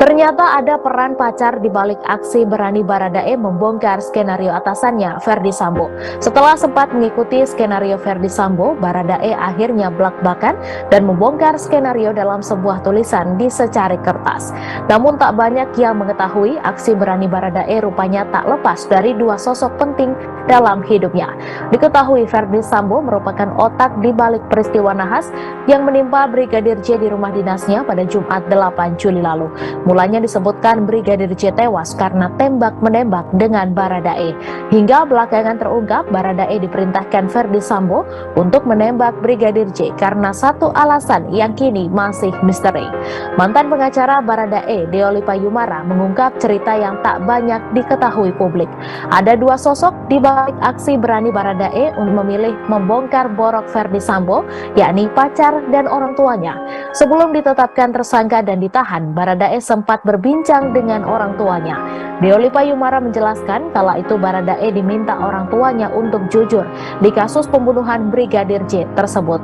Ternyata ada peran pacar di balik aksi berani Baradae membongkar skenario atasannya, Ferdy Sambo. Setelah sempat mengikuti skenario Ferdy Sambo, Baradae akhirnya blak-blakan dan membongkar skenario dalam sebuah tulisan di secari kertas. Namun tak banyak yang mengetahui aksi berani Baradae rupanya tak lepas dari dua sosok penting dalam hidupnya. Diketahui Ferdy Sambo merupakan otak di balik peristiwa nahas yang menimpa Brigadir J di rumah dinasnya pada Jumat 8 Juli lalu. Mulanya disebutkan Brigadir J tewas karena tembak-menembak dengan Baradae. Hingga belakangan terungkap Baradae diperintahkan Ferdy Sambo untuk menembak Brigadir J karena satu alasan yang kini masih misteri. Mantan pengacara Baradae, Deolipa Yumara, mengungkap cerita yang tak banyak diketahui publik. Ada dua sosok di balik aksi berani Baradae untuk memilih membongkar borok Ferdy Sambo, yakni pacar dan orang tuanya. Sebelum ditetapkan tersangka dan ditahan, Baradae sempat berbincang dengan orang tuanya. Deolipa Yumara menjelaskan kala itu Baradae diminta orang tuanya untuk jujur di kasus pembunuhan Brigadir J tersebut.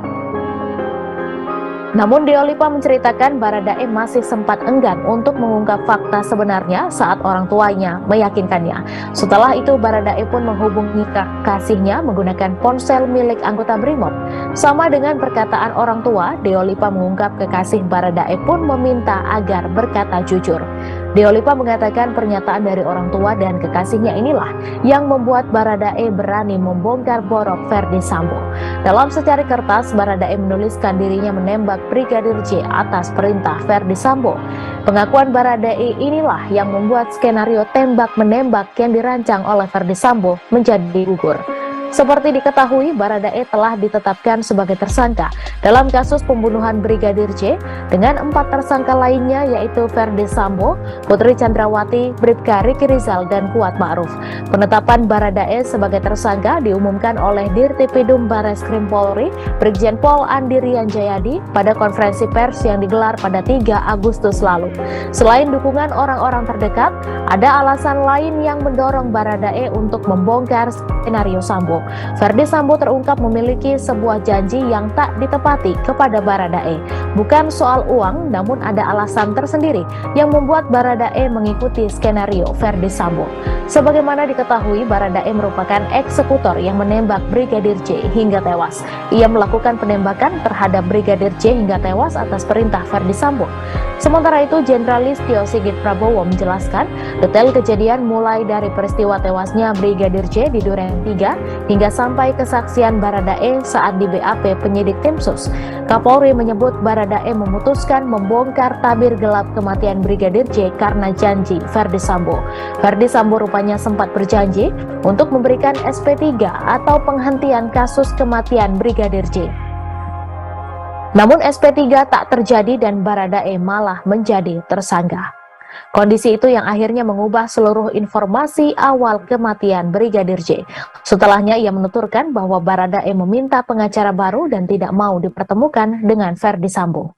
Namun Deolipa menceritakan Baradae masih sempat enggan untuk mengungkap fakta sebenarnya saat orang tuanya meyakinkannya. Setelah itu Baradae pun menghubungi kekasihnya menggunakan ponsel milik anggota Brimob. Sama dengan perkataan orang tua, Deolipa mengungkap kekasih Baradae pun meminta agar berkata jujur. Deolipa mengatakan pernyataan dari orang tua dan kekasihnya inilah yang membuat Baradae berani membongkar borok Ferdy Sambo. Dalam secari kertas, Baradae menuliskan dirinya menembak Brigadir J atas perintah Ferdy Sambo. Pengakuan Baradae inilah yang membuat skenario tembak-menembak yang dirancang oleh Ferdy Sambo menjadi gugur. Seperti diketahui, Baradae telah ditetapkan sebagai tersangka dalam kasus pembunuhan Brigadir J dengan 4 tersangka lainnya yaitu Ferdy Sambo, Putri Chandrawati, Bribka Riki Rizal, dan Kuat Ma'ruf. Penetapan Baradae sebagai tersangka diumumkan oleh Dirtipidum Barreskrim Polri, Brigjen Pol Andi Rian Jayadi pada konferensi pers yang digelar pada 3 Agustus lalu. Selain dukungan orang-orang terdekat, ada alasan lain yang mendorong Baradae untuk membongkar skenario Sambo. Ferdy Sambo terungkap memiliki sebuah janji yang tak ditepati kepada Baradae. Bukan soal uang, namun ada alasan tersendiri yang membuat Baradae mengikuti skenario Ferdy Sambo. Sebagaimana diketahui, Baradae merupakan eksekutor yang menembak Brigadir J hingga tewas. Ia melakukan penembakan terhadap Brigadir J hingga tewas atas perintah Ferdy Sambo. Sementara itu, Jenderal Tio Sigit Prabowo menjelaskan detail kejadian mulai dari peristiwa tewasnya Brigadir J di Duren 3 hingga sampai kesaksian Baradae saat di BAP penyidik tim sus. Kapolri menyebut Baradae memutuskan membongkar tabir gelap kematian Brigadir J karena janji Ferdy Sambo. Ferdy Sambo rupanya sempat berjanji untuk memberikan SP3 atau penghentian kasus kematian Brigadir J. Namun SP3 tak terjadi dan Baradae malah menjadi tersangka. Kondisi itu yang akhirnya mengubah seluruh informasi awal kematian Brigadir J. Setelahnya ia menuturkan bahwa Baradae meminta pengacara baru dan tidak mau dipertemukan dengan Ferdy Sambo.